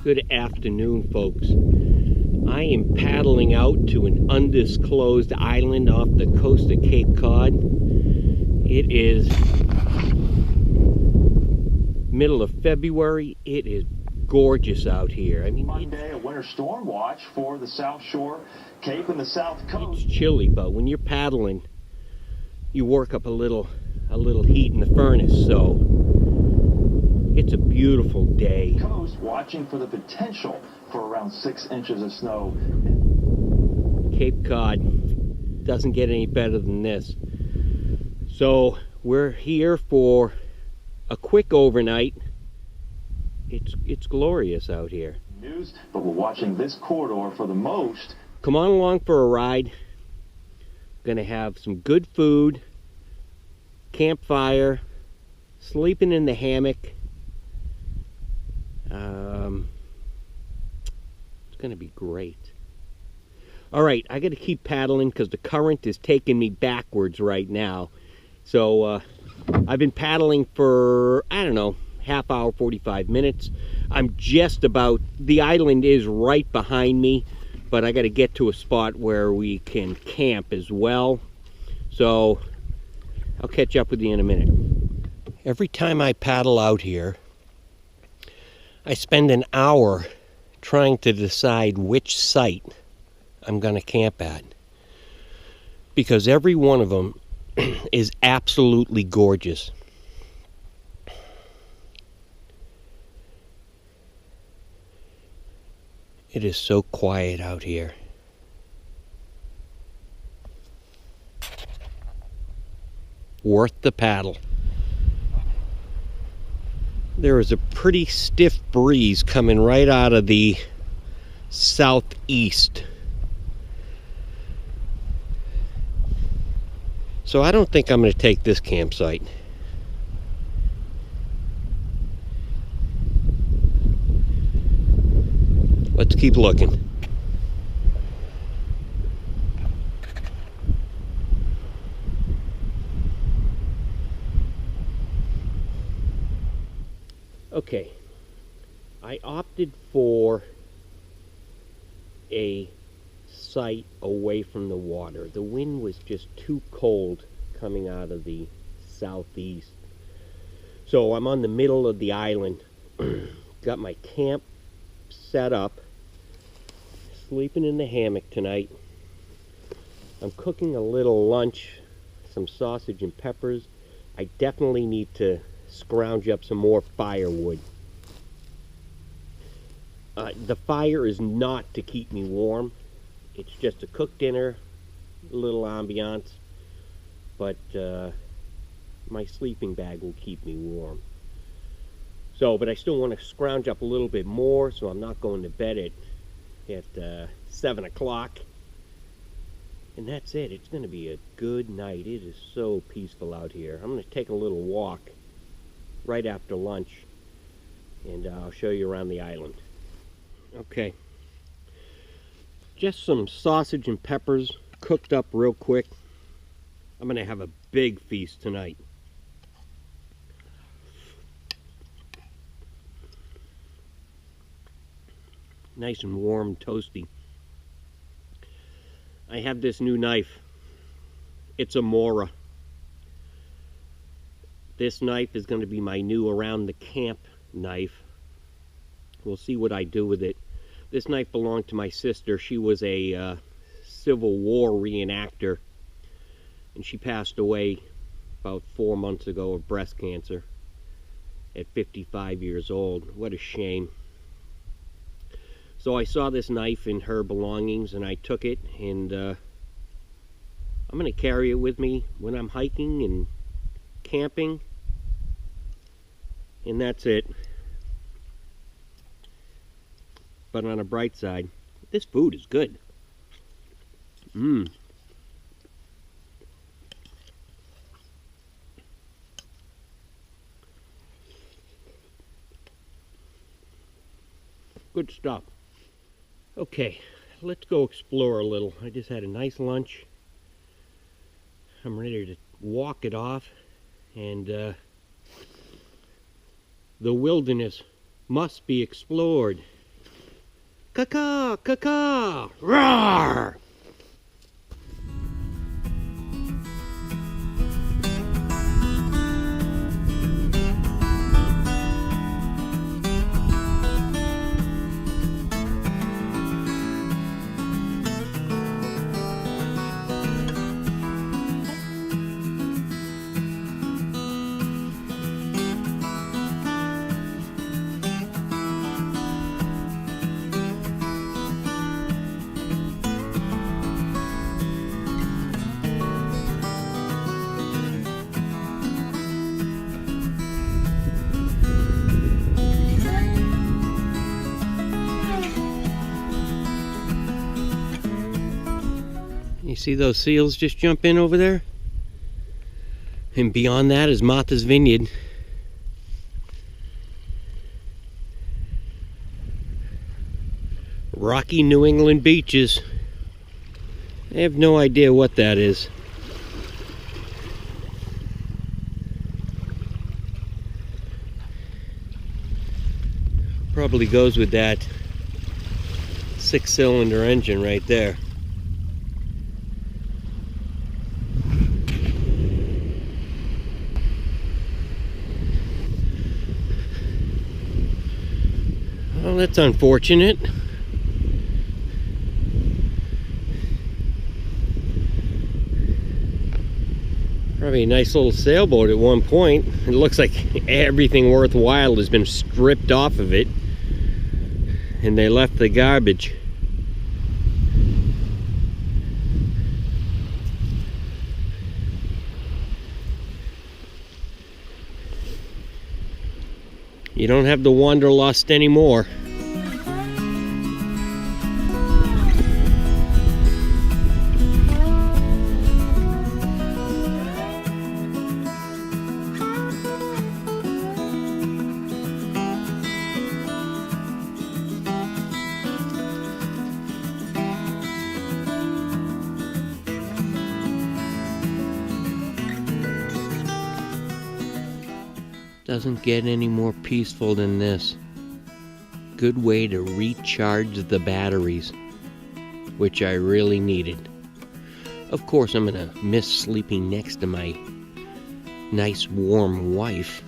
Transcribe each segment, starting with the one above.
Good afternoon, folks. I am paddling out to an undisclosed island off the coast of Cape Cod. It is middle of February. It is gorgeous out here. I mean, Monday, a winter storm watch for the South Shore, Cape and the South Coast. It's chilly, but when you're paddling, you work up a little heat in the furnace, so it's a beautiful day. Coast watching for the potential for around 6 inches of snow. Cape Cod doesn't get any better than this. So we're here for a quick overnight. It's glorious out here. News, but we're watching this corridor for the most. Come on along for a ride. Gonna have some good food, campfire, sleeping in the hammock. It's gonna be great. All right, I gotta keep paddling because the current is taking me backwards right now. So I've been paddling for, I don't know, half hour, 45 minutes. I'm just about, the island is right behind me, but I gotta get to a spot where we can camp as well. So I'll catch up with you in a minute. Every time I paddle out here, I spend an hour trying to decide which site I'm going to camp at, because every one of them is absolutely gorgeous. It is so quiet out here. Worth the paddle. There is a pretty stiff breeze coming right out of the southeast. So I don't think I'm going to take this campsite. Let's keep looking. Okay, I opted for a site away from the water. The wind was just too cold coming out of the southeast. So I'm on the middle of the island. Got my camp set up. Sleeping in the hammock tonight. I'm cooking a little lunch, some sausage and peppers. I definitely need to scrounge up some more firewood. The fire is not to keep me warm. It's just a cooked dinner, a little ambiance, but my sleeping bag will keep me warm. So, but I still want to scrounge up a little bit more, so I'm not going to bed at 7 o'clock. And that's it. It's going to be a good night. It is so peaceful out here. I'm going to take a little walk right after lunch, and I'll show you around the island. Okay, just some sausage and peppers cooked up real quick. I'm gonna have a big feast tonight. Nice and warm, toasty. I have this new knife. It's a Mora. This knife is going to be my new around the camp knife. We'll see what I do with it. This knife belonged to my sister. She was a Civil War reenactor, and she passed away about 4 months ago of breast cancer at 55 years old. What a shame. So I saw this knife in her belongings, and I took it, and I'm going to carry it with me when I'm hiking and camping, and that's it. But on a bright side, this food is good. Good stuff. Okay, let's go explore a little. I just had a nice lunch. I'm ready to walk it off, and the wilderness must be explored. Caw-caw, caw-caw, roar! You see those seals just jump in over there? And beyond that is Martha's Vineyard. Rocky New England beaches. I have no idea what that is. Probably goes with that 6-cylinder engine right there. Well, that's unfortunate. Probably a nice little sailboat at one point. It looks like everything worthwhile has been stripped off of it, and they left the garbage. You don't have the wanderlust anymore. Doesn't get any more peaceful than this. Good way to recharge the batteries, which I really needed. Of course, I'm gonna miss sleeping next to my nice warm wife.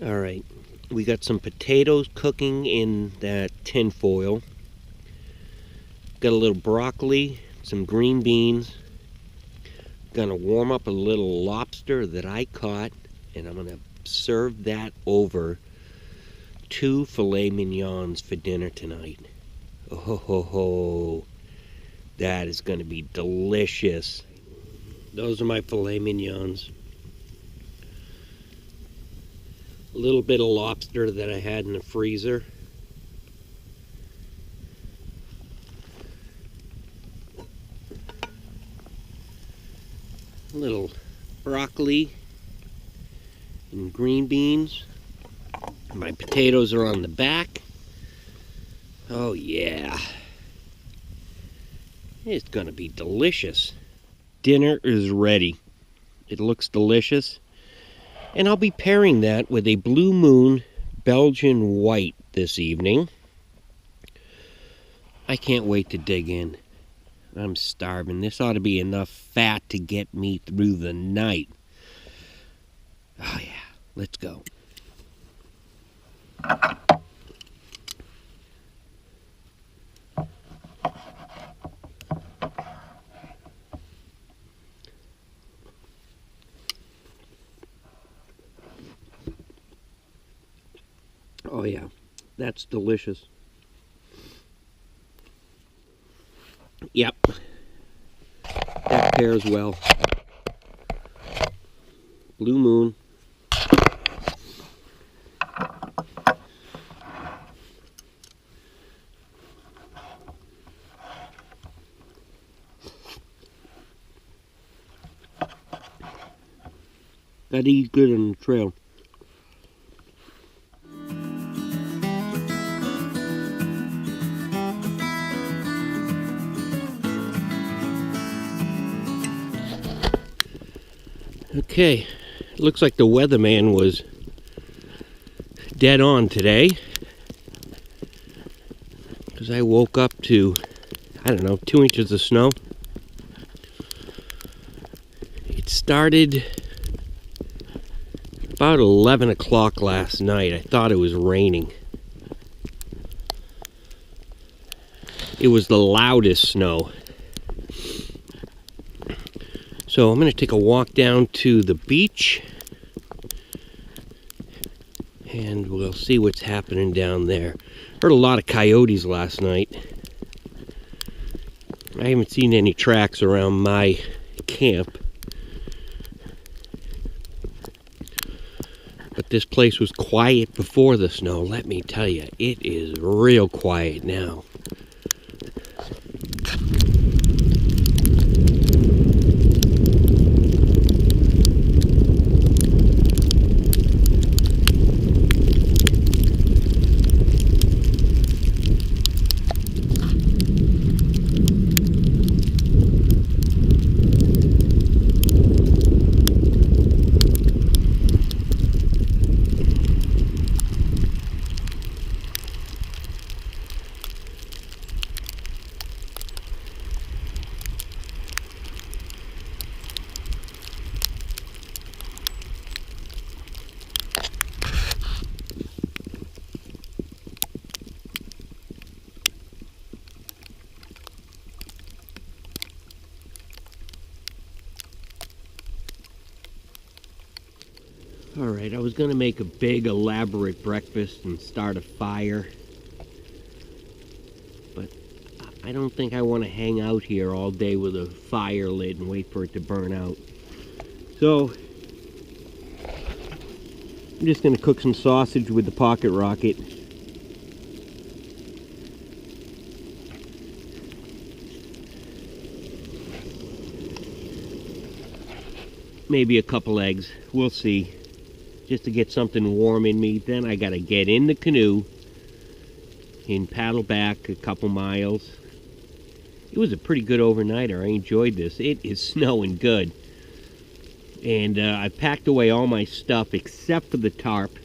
Alright, we got some potatoes cooking in that tin foil. Got a little broccoli, some green beans. Gonna warm up a little lobster that I caught, and I'm gonna serve that over 2 filet mignons for dinner tonight. Oh ho ho ho. That is gonna be delicious. Those are my filet mignons. A little bit of lobster that I had in the freezer. A little broccoli and green beans. My potatoes are on the back. Oh yeah. It's gonna be delicious. Dinner is ready. It looks delicious. And I'll be pairing that with a Blue Moon Belgian White this evening. I can't wait to dig in. I'm starving. This ought to be enough fat to get me through the night. Oh yeah, let's go. Oh yeah, that's delicious. Yep, that pairs well. Blue Moon. Gotta eat good on the trail. Okay, looks like the weatherman was dead on today, because I woke up to, I don't know, 2 inches of snow. It started about 11 o'clock last night. I thought it was raining. It was the loudest snow. So I'm going to take a walk down to the beach and we'll see what's happening down there. Heard a lot of coyotes last night. I haven't seen any tracks around my camp. But this place was quiet before the snow, let me tell you. It is real quiet now. Alright, I was going to make a big elaborate breakfast and start a fire. But I don't think I want to hang out here all day with a fire lit and wait for it to burn out. So, I'm just going to cook some sausage with the pocket rocket. Maybe a couple eggs, we'll see. Just to get something warm in me. Then I gotta get in the canoe and paddle back a couple miles. It was a pretty good overnighter. I enjoyed this. It is snowing good. And I packed away all my stuff except for the tarp.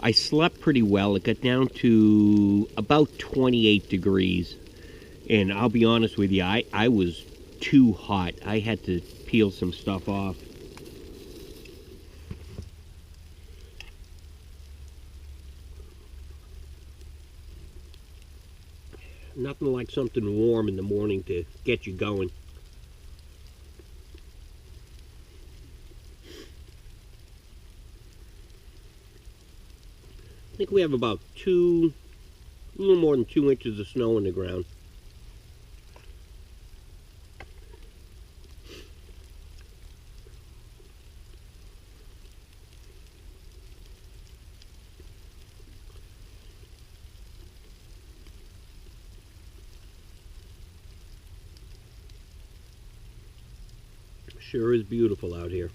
I slept pretty well. It got down to about 28 degrees. And I'll be honest with you, I was too hot. I had to peel some stuff off. Nothing like something warm in the morning to get you going. I think we have about a little more than 2 inches of snow on the ground. Sure is beautiful out here.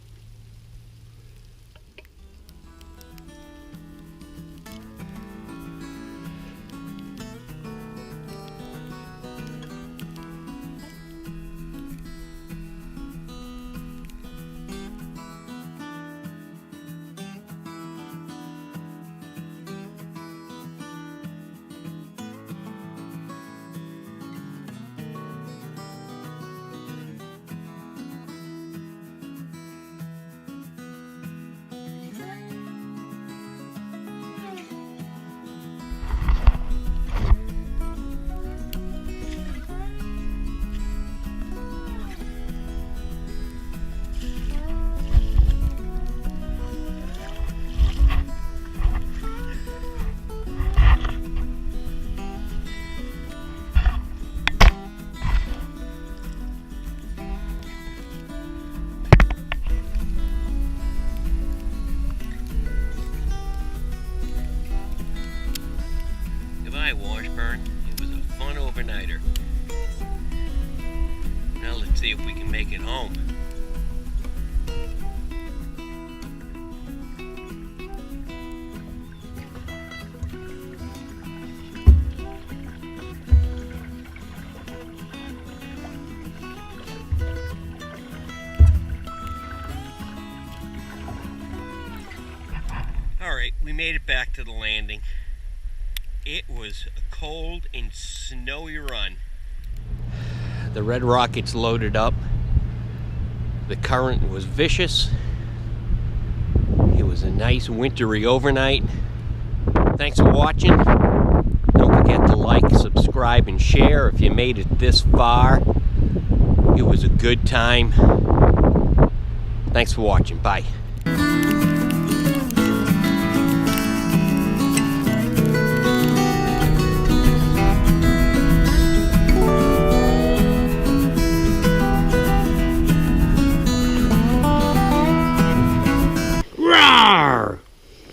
See if we can make it home. Alright, we made it back to the landing. It was a cold and snowy run. The Red Rocket's loaded up. The current was vicious. It was a nice wintry overnight. Thanks for watching. Don't forget to like, subscribe, and share if you made it this far. It was a good time. Thanks for watching. Bye.